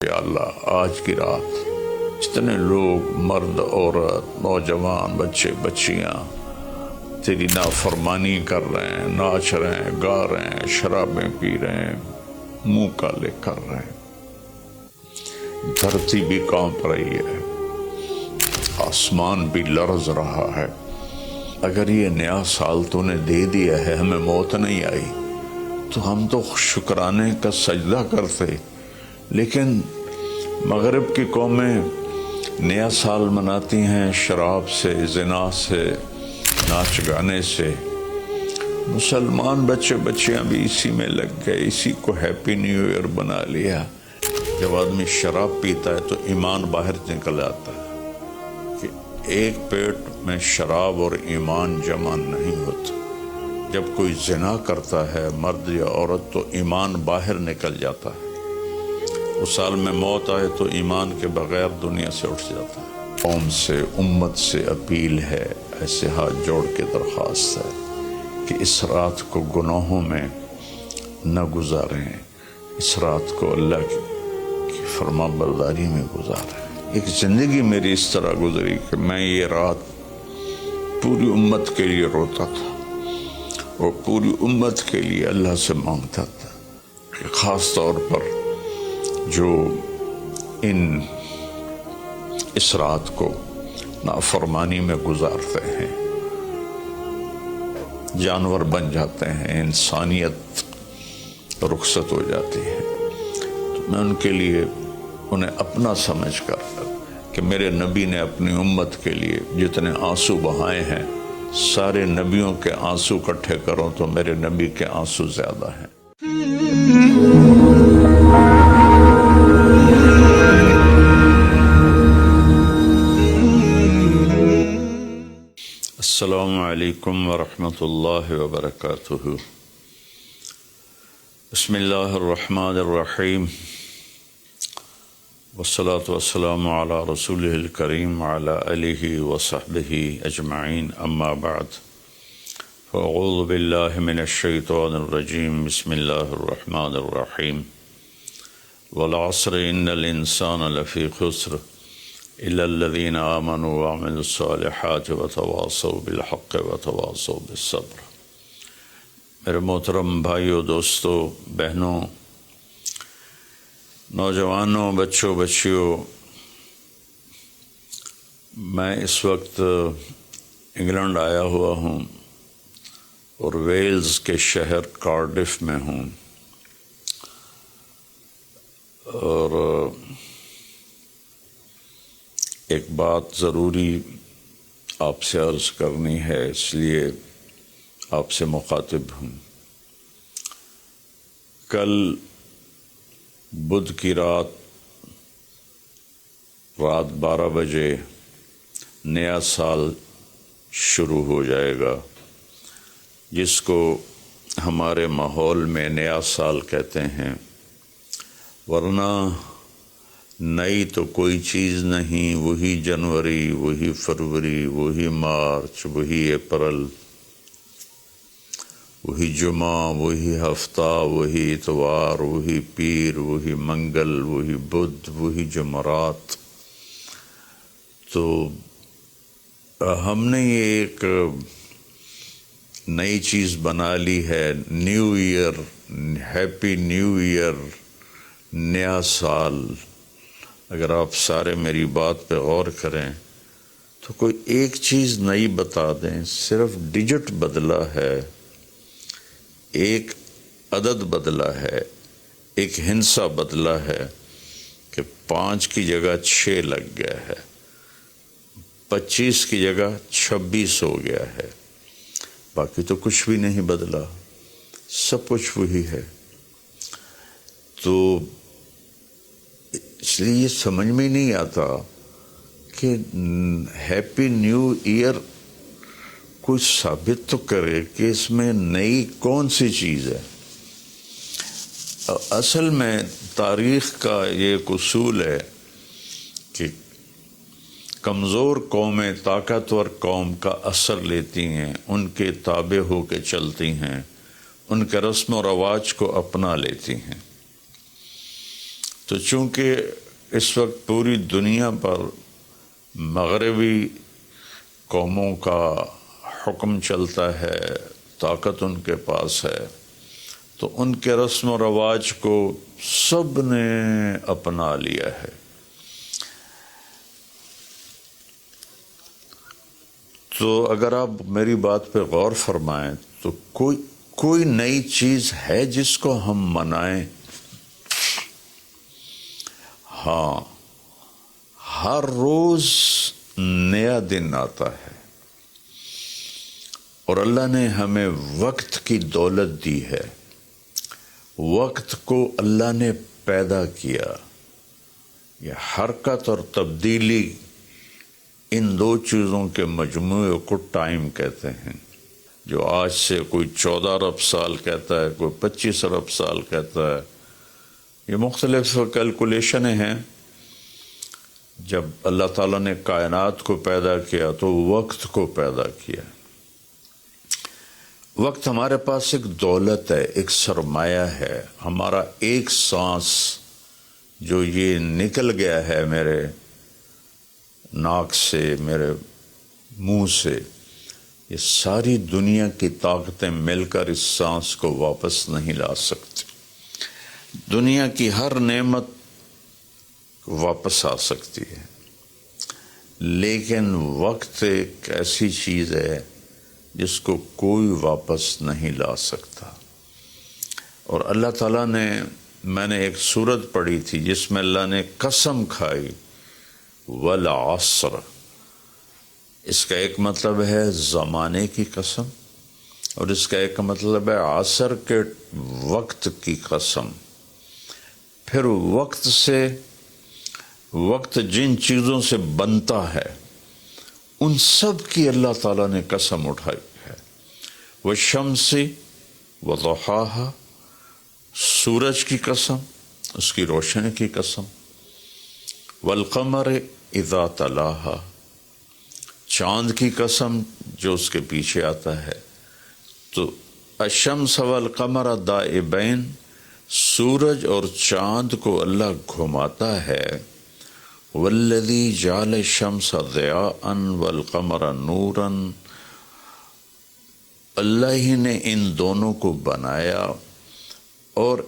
یا اللہ آج کی رات جتنے لوگ مرد عورت نوجوان بچے بچیاں تیری نافرمانی کر رہے ہیں، ناچ رہے ہیں، گا رہے ہیں، شرابیں پی رہے ہیں، منہ کالے کر رہے ہیں، دھرتی بھی کانپ رہی ہے، آسمان بھی لرز رہا ہے۔ اگر یہ نیا سال تو نے دے دیا ہے، ہمیں موت نہیں آئی تو ہم تو شکرانے کا سجدہ کرتے، لیکن مغرب کی قومیں نیا سال مناتی ہیں شراب سے، زنا سے، ناچ گانے سے۔ مسلمان بچے بچیاں بھی اسی میں لگ گئے، اسی کو ہیپی نیو ایئر بنا لیا۔ جب آدمی شراب پیتا ہے تو ایمان باہر نکل آتا ہے کہ ایک پیٹ میں شراب اور ایمان جمع نہیں ہوتا۔ جب کوئی زنا کرتا ہے مرد یا عورت تو ایمان باہر نکل جاتا ہے۔ اس سال میں موت آئے تو ایمان کے بغیر دنیا سے اٹھ جاتا ہے۔ قوم سے، امت سے اپیل ہے، ایسے ہاتھ جوڑ کے درخواست ہے کہ اس رات کو گناہوں میں نہ گزاریں، اس رات کو اللہ کی فرما برداری میں گزاریں۔ ایک زندگی میری اس طرح گزری کہ میں یہ رات پوری امت کے لیے روتا تھا اور پوری امت کے لیے اللہ سے مانگتا تھا کہ خاص طور پر جو اس رات کو نافرمانی میں گزارتے ہیں، جانور بن جاتے ہیں، انسانیت رخصت ہو جاتی ہے، تو میں ان کے لیے انہیں اپنا سمجھ کر کہ میرے نبی نے اپنی امت کے لیے جتنے آنسو بہائے ہیں، سارے نبیوں کے آنسو اکٹھے کروں تو میرے نبی کے آنسو زیادہ ہیں۔ السلام علیکم ورحمۃ اللہ وبرکاتہ۔ بسم اللہ الرحمن الرحیم، والصلاة والسلام علی رسولہ الکریم وعلی آلہ وصحبہ اجمعین، اما بعد، فاعوذ باللہ من الشیطان الرجیم، بسم اللہ الرحمن الرحیم، والعصر ان الانسان لفی خسر الا الذین آمنوا وعملوا الصالحات وتواصوا بالحق وتواصوا بالصبر۔ میرے محترم بھائیوں، دوستوں، بہنوں، نوجوانوں، بچوں، بچیوں، میں اس وقت انگلینڈ آیا ہوا ہوں اور ویلز کے شہر کارڈف میں ہوں، اور ایک بات ضروری آپ سے عرض کرنی ہے، اس لیے آپ سے مخاطب ہوں۔ کل بدھ کی رات 12 بجے نیا سال شروع ہو جائے گا، جس کو ہمارے ماحول میں نیا سال کہتے ہیں، ورنہ نئی تو کوئی چیز نہیں، وہی جنوری، وہی فروری، وہی مارچ، وہی اپریل، وہی جمعہ، وہی ہفتہ، وہی اتوار، وہی پیر، وہی منگل، وہی بدھ، وہی جمعرات۔ تو ہم نے یہ ایک نئی چیز بنا لی ہے، new year, happy new year, نیا سال۔ اگر آپ سارے میری بات پہ غور کریں تو کوئی ایک چیز نئی بتا دیں، صرف ڈیجٹ بدلا ہے، ایک عدد بدلا ہے، ایک ہندسہ بدلا ہے کہ 5 کی جگہ 6 لگ گیا ہے، 25 کی جگہ 26 ہو گیا ہے، باقی تو کچھ بھی نہیں بدلا، سب کچھ وہی ہے۔ تو اس لیے یہ سمجھ میں نہیں آتا کہ ہیپی نیو ایئر کچھ ثابت تو کرے کہ اس میں نئی کون سی چیز ہے۔ اصل میں تاریخ کا یہ ایک اصول ہے کہ کمزور قومیں طاقتور قوم کا اثر لیتی ہیں، ان کے تابع ہو کے چلتی ہیں، ان کے رسم و رواج کو اپنا لیتی ہیں۔ تو چونکہ اس وقت پوری دنیا پر مغربی قوموں کا حکم چلتا ہے، طاقت ان کے پاس ہے، تو ان کے رسم و رواج کو سب نے اپنا لیا ہے۔ تو اگر آپ میری بات پہ غور فرمائیں تو کوئی نئی چیز ہے جس کو ہم منائیں؟ ہاں، ہر روز نیا دن آتا ہے، اور اللہ نے ہمیں وقت کی دولت دی ہے۔ وقت کو اللہ نے پیدا کیا۔ یہ حرکت اور تبدیلی، ان دو چیزوں کے مجموعے کو ٹائم کہتے ہیں۔ جو آج سے کوئی 14 ارب سال کہتا ہے، کوئی 25 ارب سال کہتا ہے، یہ مختلف کیلکولیشنیں ہیں۔ جب اللہ تعالیٰ نے کائنات کو پیدا کیا تو وقت کو پیدا کیا۔ وقت ہمارے پاس ایک دولت ہے، ایک سرمایہ ہے۔ ہمارا ایک سانس جو یہ نکل گیا ہے میرے ناک سے، میرے منہ سے، یہ ساری دنیا کی طاقتیں مل کر اس سانس کو واپس نہیں لا سکتی۔ دنیا کی ہر نعمت واپس آ سکتی ہے، لیکن وقت ایک ایسی چیز ہے جس کو کوئی واپس نہیں لا سکتا۔ اور اللہ تعالیٰ نے، میں نے ایک سورت پڑھی تھی جس میں اللہ نے قسم کھائی، والعصر۔ اس کا ایک مطلب ہے زمانے کی قسم، اور اس کا ایک مطلب ہے عصر کے وقت کی قسم۔ پھر وقت جن چیزوں سے بنتا ہے ان سب کی اللہ تعالیٰ نے قسم اٹھائی ہے۔ والشمس وضحاها، سورج کی قسم، اس کی روشنی کی قسم۔ والقمر اذا تلاها، چاند کی قسم جو اس کے پیچھے آتا ہے۔ تو الشمس والقمر دائبین، سورج اور چاند کو اللہ گھماتا ہے۔ والذی جعل الشمس ضیاء والقمر نورا، اللہ ہی نے ان دونوں کو بنایا، اور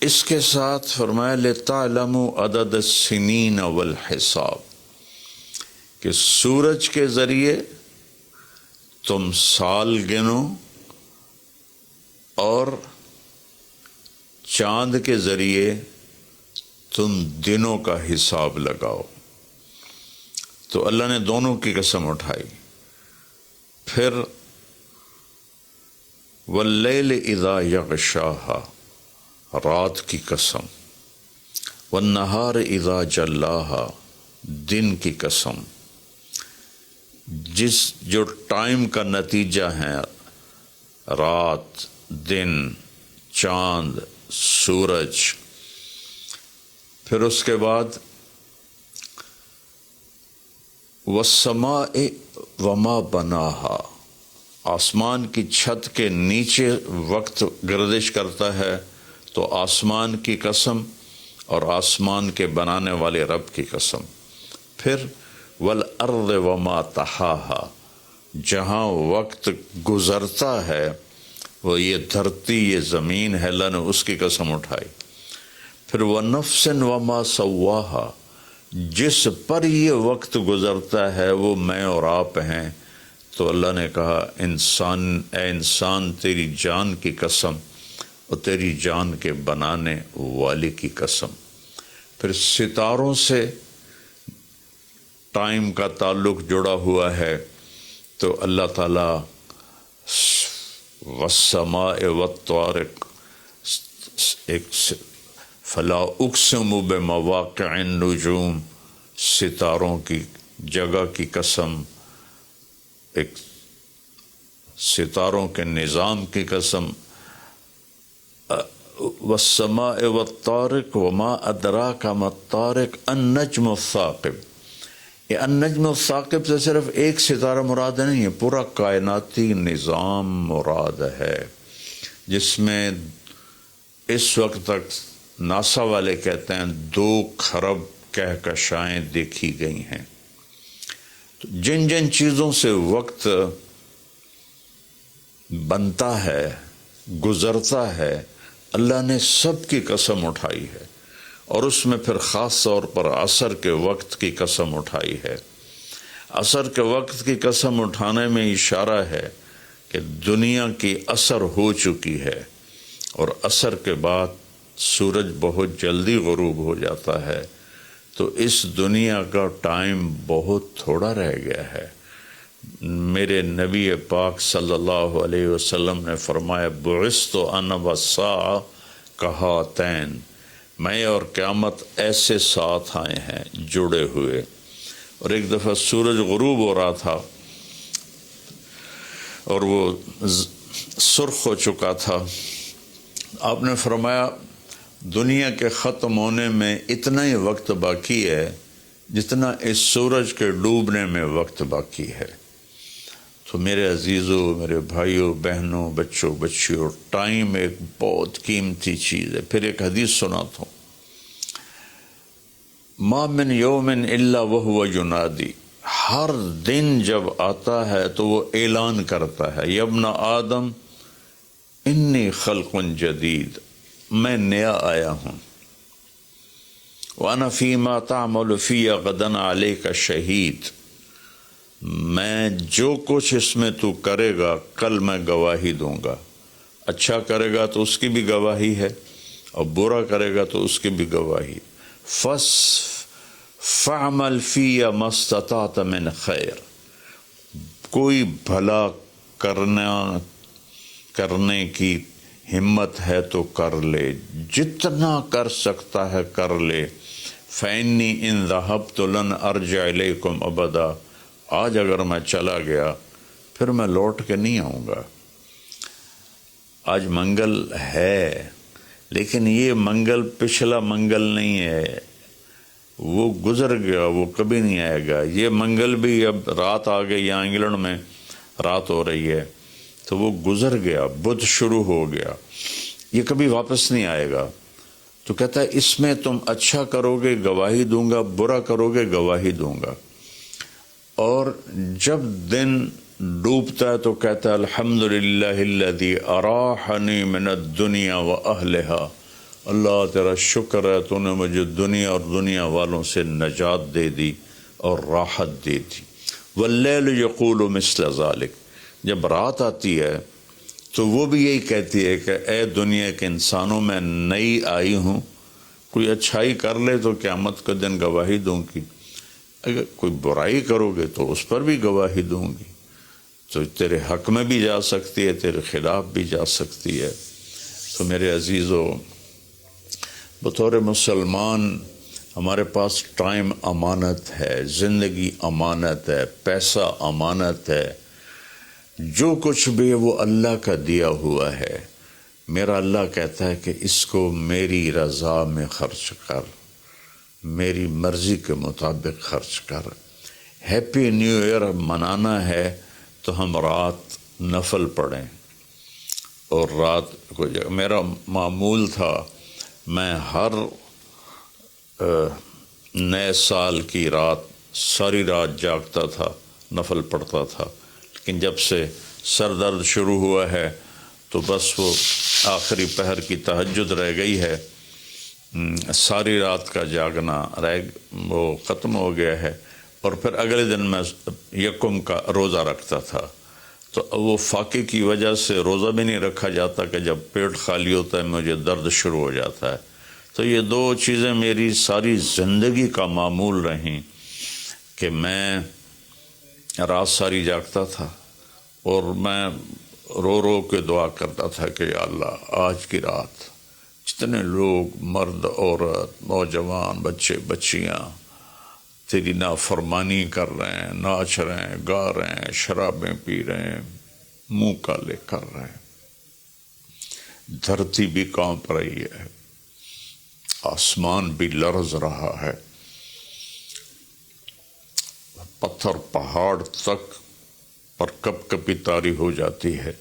اس کے ساتھ فرمایا لِتَعْلَمُوا عَدَدَ السِّنِينَ وَالْحِسَابِ، کہ سورج کے ذریعے تم سال گنو اور چاند کے ذریعے تم دنوں کا حساب لگاؤ۔ تو اللہ نے دونوں کی قسم اٹھائی۔ پھر واللیل اذا یغشاہا، رات کی قسم۔ والنہار اذا جلاہا، دن کی قسم۔ جو ٹائم کا نتیجہ ہے، رات، دن، چاند، سورج۔ پھر اس کے بعد والسماء وما بناہا، آسمان کی چھت کے نیچے وقت گردش کرتا ہے، تو آسمان کی قسم اور آسمان کے بنانے والے رب کی قسم۔ پھر والارض وما طحاہا، جہاں وقت گزرتا ہے وہ یہ دھرتی، یہ زمین ہے، اللہ نے اس کی قسم اٹھائی۔ پھر وَنَفْسٍ وَمَا سَوَّاهَا، جس پر یہ وقت گزرتا ہے وہ میں اور آپ ہیں، تو اللہ نے کہا اے انسان تیری جان کی قسم اور تیری جان کے بنانے والے کی قسم۔ پھر ستاروں سے ٹائم کا تعلق جڑا ہوا ہے، تو اللہ تعالیٰ والسماء والطارق، ایک فلا اقسم بمواقع النجوم، ستاروں کی جگہ کی قسم، ایک ستاروں کے نظام کی قسم۔ والسماء والطارق وما ادراک ما الطارق النجم الثاقب، یہ النجم الثاقب سے صرف ایک ستارہ مراد نہیں ہے، پورا کائناتی نظام مراد ہے، جس میں اس وقت تک ناسا والے کہتے ہیں 2 کھرب کہکشائیں دیکھی گئی ہیں۔ تو جن جن چیزوں سے وقت بنتا ہے، گزرتا ہے، اللہ نے سب کی قسم اٹھائی ہے، اور اس میں پھر خاص طور پر عصر کے وقت کی قسم اٹھائی ہے۔ عصر کے وقت کی قسم اٹھانے میں اشارہ ہے کہ دنیا کی عصر ہو چکی ہے، اور عصر کے بعد سورج بہت جلدی غروب ہو جاتا ہے، تو اس دنیا کا ٹائم بہت تھوڑا رہ گیا ہے۔ میرے نبی پاک صلی اللہ علیہ وسلم نے فرمایا بعثت انا والساعہ کہاتین، میں اور قیامت ایسے ساتھ آئے ہیں جڑے ہوئے۔ اور ایک دفعہ سورج غروب ہو رہا تھا اور وہ سرخ ہو چکا تھا، آپ نے فرمایا دنیا کے ختم ہونے میں اتنا ہی وقت باقی ہے جتنا اس سورج کے ڈوبنے میں وقت باقی ہے۔ تو میرے عزیزوں، میرے بھائیوں، بہنوں، بچوں، بچیوں، ٹائم ایک بہت قیمتی چیز ہے۔ پھر ایک حدیث سناتا ہوں، ما من یوم الا وہو ینادی، ہر دن جب آتا ہے تو وہ اعلان کرتا ہے، یا ابن آدم انی خلق جدید، میں نیا آیا ہوں، وَأَنَا فِي مَا تَعْمَلُ فِيَّ غَدًا عَلَيْكَ شہید، میں جو کچھ اس میں تو کرے گا کل میں گواہی دوں گا۔ اچھا کرے گا تو اس کی بھی گواہی ہے، اور برا کرے گا تو اس کی بھی گواہی۔ فَعْمَلْ فِيَّ مَا اسْتَطَعْتَ مِنْ خَيْرٍ، کوئی بھلا کرنے کی ہمت ہے تو کر لے، جتنا کر سکتا ہے کر لے۔ فَإِنِّي إِن ذَهَبْتُ لَنْ أَرْجِعَ إِلَيْكُمْ أَبَدًا، آج اگر میں چلا گیا پھر میں لوٹ کے نہیں آؤں گا۔ آج منگل ہے، لیکن یہ منگل پچھلا منگل نہیں ہے، وہ گزر گیا، وہ کبھی نہیں آئے گا۔ یہ منگل بھی اب رات آ گئی، یہاں انگلینڈ میں رات ہو رہی ہے، تو وہ گزر گیا، بدھ شروع ہو گیا، یہ کبھی واپس نہیں آئے گا۔ تو کہتا ہے اس میں تم اچھا کرو گے گواہی دوں گا، برا کرو گے گواہی دوں گا۔ اور جب دن ڈوبتا ہے تو کہتا ہے الحمدللہ الذی اراحنی من الدنیا واہلہا، اللہ تیرا شکر ہے تو نے مجھے دنیا اور دنیا والوں سے نجات دے دی اور راحت دے دی۔ واللیل یقول مثل ذالک، جب رات آتی ہے تو وہ بھی یہی کہتی ہے کہ اے دنیا کے انسانوں، میں نئی آئی ہوں، کوئی اچھائی کر لے تو قیامت کے دن گواہی دوں گی، اگر کوئی برائی کرو گے تو اس پر بھی گواہی دوں گی۔ تو تیرے حق میں بھی جا سکتی ہے، تیرے خلاف بھی جا سکتی ہے۔ تو میرے عزیزو، بطور مسلمان ہمارے پاس ٹائم امانت ہے، زندگی امانت ہے، پیسہ امانت ہے، جو کچھ بھی ہے وہ اللہ کا دیا ہوا ہے۔ میرا اللہ کہتا ہے کہ اس کو میری رضا میں خرچ کر، میری مرضی کے مطابق خرچ کر۔ ہیپی نیو ایئر منانا ہے تو ہم رات نفل پڑھیں، اور رات کو میرا معمول تھا، میں ہر نئے سال کی رات ساری رات جاگتا تھا، نفل پڑھتا تھا، لیکن جب سے سر درد شروع ہوا ہے تو بس وہ آخری پہر کی تہجد رہ گئی ہے، ساری رات کا جاگنا وہ ختم ہو گیا ہے۔ اور پھر اگلے دن میں یکم کا روزہ رکھتا تھا، تو وہ فاقے کی وجہ سے روزہ بھی نہیں رکھا جاتا کہ جب پیٹ خالی ہوتا ہے مجھے درد شروع ہو جاتا ہے۔ تو یہ دو چیزیں میری ساری زندگی کا معمول رہیں کہ میں رات ساری جاگتا تھا، اور میں رو رو کے دعا کرتا تھا کہ یا اللہ آج کی رات جتنے لوگ، مرد، عورت، نوجوان، بچے بچیاں تیری نافرمانی کر رہے ہیں، ناچ رہے ہیں، گا رہے ہیں، شرابیں پی رہے ہیں، منہ کالے کر رہے ہیں، دھرتی بھی کانپ رہی ہے، آسمان بھی لرز رہا ہے، پتھر پہاڑ تک پر کب کبھی طاری ہو جاتی ہے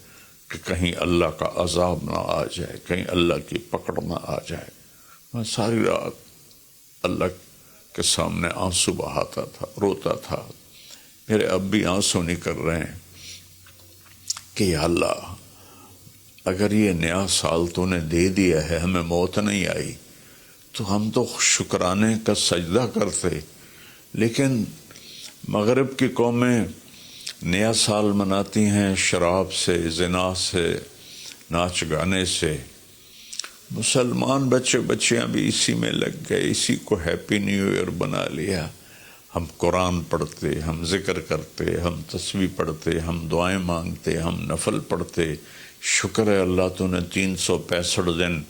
کہ کہیں اللہ کا عذاب نہ آ جائے، کہیں اللہ کی پکڑ نہ آ جائے، میں ساری رات اللہ کے سامنے آنسو بہاتا تھا، روتا تھا. میرے اب بھی آنسو نکل رہے ہیں کہ یا اللہ اگر یہ نیا سال تو نے دے دیا ہے، ہمیں موت نہیں آئی، تو ہم تو شکرانے کا سجدہ کرتے. لیکن مغرب کی قومیں نیا سال مناتی ہیں شراب سے، زنا سے، ناچ گانے سے. مسلمان بچے بچیاں بھی اسی میں لگ گئے، اسی کو ہیپی نیو ایئر بنا لیا. ہم قرآن پڑھتے، ہم ذکر کرتے، ہم تسبیح پڑھتے، ہم دعائیں مانگتے، ہم نفل پڑھتے. شکر ہے اللہ تو نے 365 دن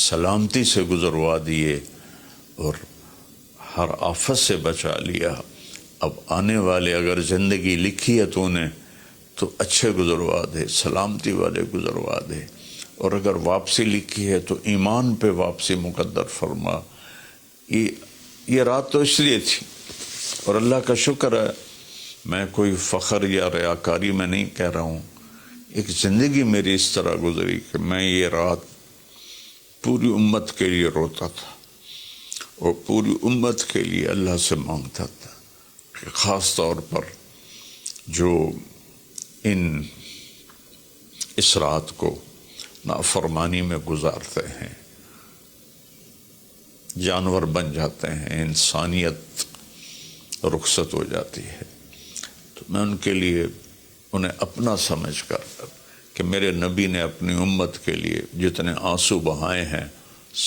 سلامتی سے گزروا دیے اور ہر آفت سے بچا لیا. اب آنے والے اگر زندگی لکھی ہے تو نے تو اچھے گزروا دے، سلامتی والے گزروا دے. اور اگر واپسی لکھی ہے تو ایمان پہ واپسی مقدر فرما. یہ رات تو اس لیے تھی. اور اللہ کا شکر ہے، میں کوئی فخر یا ریاکاری میں نہیں کہہ رہا ہوں، ایک زندگی میری اس طرح گزری کہ میں یہ رات پوری امت کے لیے روتا تھا اور پوری امت کے لیے اللہ سے مانگتا تھا کہ خاص طور پر جو اس رات کو نافرمانی میں گزارتے ہیں، جانور بن جاتے ہیں، انسانیت رخصت ہو جاتی ہے. تو میں ان کے لیے انہیں اپنا سمجھ کر کہ میرے نبی نے اپنی امت کے لیے جتنے آنسو بہائے ہیں،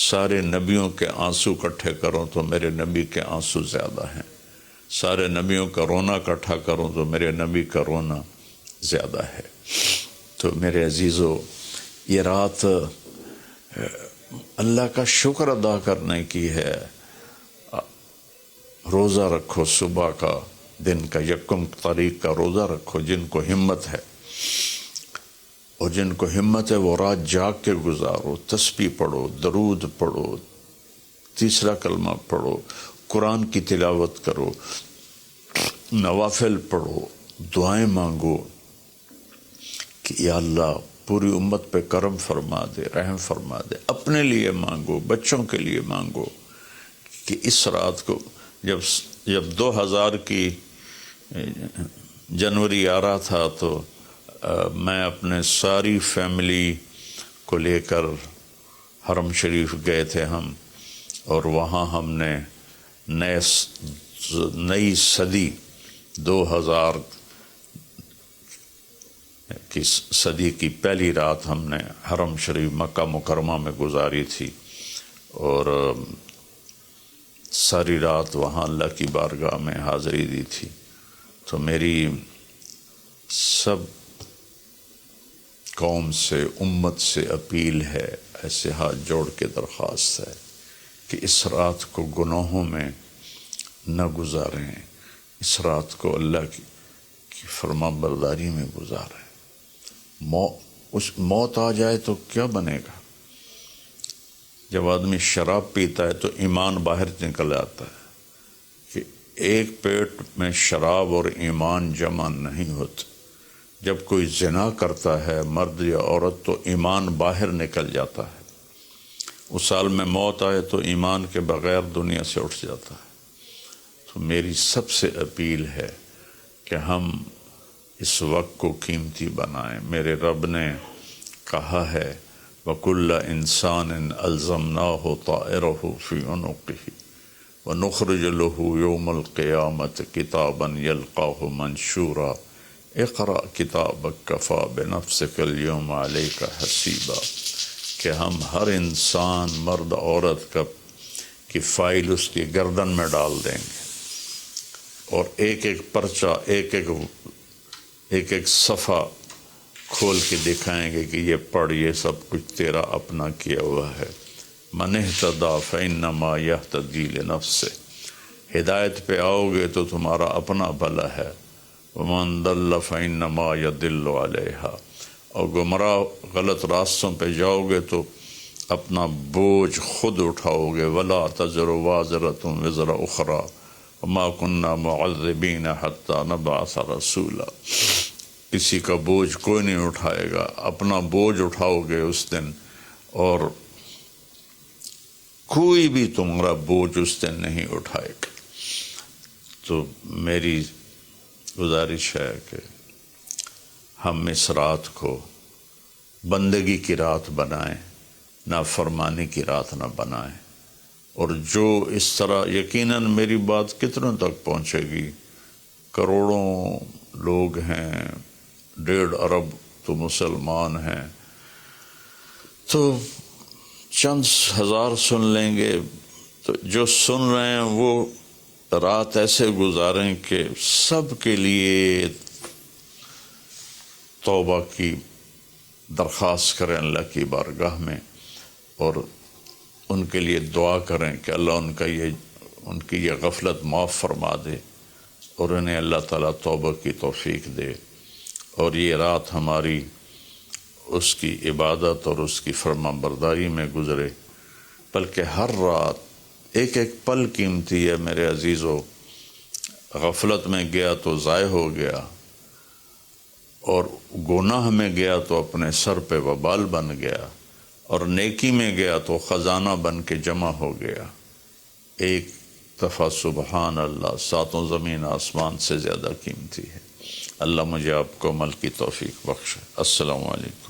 سارے نبیوں کے آنسو اکٹھے کروں تو میرے نبی کے آنسو زیادہ ہیں. سارے نبیوں کا رونا اکٹھا کروں تو میرے نبی کا رونا زیادہ ہے. تو میرے عزیزو، یہ رات اللہ کا شکر ادا کرنے کی ہے. روزہ رکھو، صبح کا دن کا یکم تاریخ کا روزہ رکھو جن کو ہمت ہے، اور جن کو ہمت ہے وہ رات جاگ کے گزارو. تسبیح پڑھو، درود پڑھو، تیسرا کلمہ پڑھو، قرآن کی تلاوت کرو، نوافل پڑھو، دعائیں مانگو کہ یا اللہ پوری امت پہ کرم فرما دے، رحم فرما دے. اپنے لیے مانگو، بچوں کے لیے مانگو کہ اس رات کو جب 2000 کی جنوری آ رہا تھا تو میں اپنے ساری فیملی کو لے کر حرم شریف گئے تھے ہم، اور وہاں ہم نے نئی صدی 2000 کی صدی کی پہلی رات ہم نے حرم شریف مکہ مکرمہ میں گزاری تھی. اور ساری رات وہاں اللہ کی بارگاہ میں حاضری دی تھی. تو میری سب قوم سے، امت سے اپیل ہے، ایسے ہاتھ جوڑ کے درخواست ہے کہ اس رات کو گناہوں میں نہ گزاریں، اس رات کو اللہ کی فرما برداری میں گزاریں. موت آ جائے تو کیا بنے گا؟ جب آدمی شراب پیتا ہے تو ایمان باہر نکل آتا ہے کہ ایک پیٹ میں شراب اور ایمان جمع نہیں ہوتے. جب کوئی زنا کرتا ہے مرد یا عورت تو ایمان باہر نکل جاتا ہے. اس سال میں موت آئے تو ایمان کے بغیر دنیا سے اٹھ جاتا ہے. تو میری سب سے اپیل ہے کہ ہم اس وقت کو قیمتی بنائیں. میرے رب نے کہا ہے وَكُلَّ إِنسَانٍ أَلْزَمْنَاهُ طَائِرَهُ فِي عُنُقِهِ وَنُخْرِجُ لَهُ يَوْمَ الْقِيَامَةِ كِتَابًا يَلْقَاهُ مَنْشُورًا اقرأ كِتَابَكَ كَفَى بِنَفْسِكَ الْيَوْمَ عَلَيْكَ حَسِيبًا، کہ ہم ہر انسان مرد عورت کی فائل اس کی گردن میں ڈال دیں گے، اور ایک ایک پرچہ، ایک ایک صفحہ کھول کے دکھائیں گے کہ یہ پڑھ، یہ سب کچھ تیرا اپنا کیا ہوا ہے. من اہتدی فإنما یہتدی لنفسہ، ہدایت پہ آؤ گے تو تمہارا اپنا بھلا ہے. ومن ضل فإنما یضل علیہا، اور گمراہ غلط راستوں پہ جاؤ گے تو اپنا بوجھ خود اٹھاؤ گے. ولا تزر وازرۃ وزر اخری وما كنا معذبین حتی نبعث رسولا، کسی کا بوجھ کوئی نہیں اٹھائے گا، اپنا بوجھ اٹھاؤ گے اس دن، اور کوئی بھی تمہارا بوجھ اس دن نہیں اٹھائے گا۔ تو میری گزارش ہے کہ ہم اس رات کو بندگی کی رات بنائیں، نافرمانی کی رات نہ بنائیں۔ اور جو اس طرح، یقیناً میری بات کتنوں تک پہنچے گی، کروڑوں لوگ ہیں، 1.5 ارب تو مسلمان ہیں، تو چند ہزار سن لیں گے، تو جو سن رہے ہیں وہ رات ایسے گزاریں کہ سب کے لیے توبہ کی درخواست کریں اللہ کی بارگاہ میں، اور ان کے لیے دعا کریں کہ اللہ ان کی یہ غفلت معاف فرما دے، اور انہیں اللہ تعالیٰ توبہ کی توفیق دے، اور یہ رات ہماری اس کی عبادت اور اس کی فرما برداری میں گزرے۔ بلکہ ہر رات ایک ایک پل قیمتی ہے میرے عزیزو، غفلت میں گیا تو ضائع ہو گیا، اور گناہ میں گیا تو اپنے سر پہ وبال بن گیا، اور نیکی میں گیا تو خزانہ بن کے جمع ہو گیا۔ ایک دفعہ سبحان اللہ 7 زمین آسمان سے زیادہ قیمتی ہے۔ اللہ مجھے آپ کو عمل کی توفیق بخشے۔ السلام علیکم۔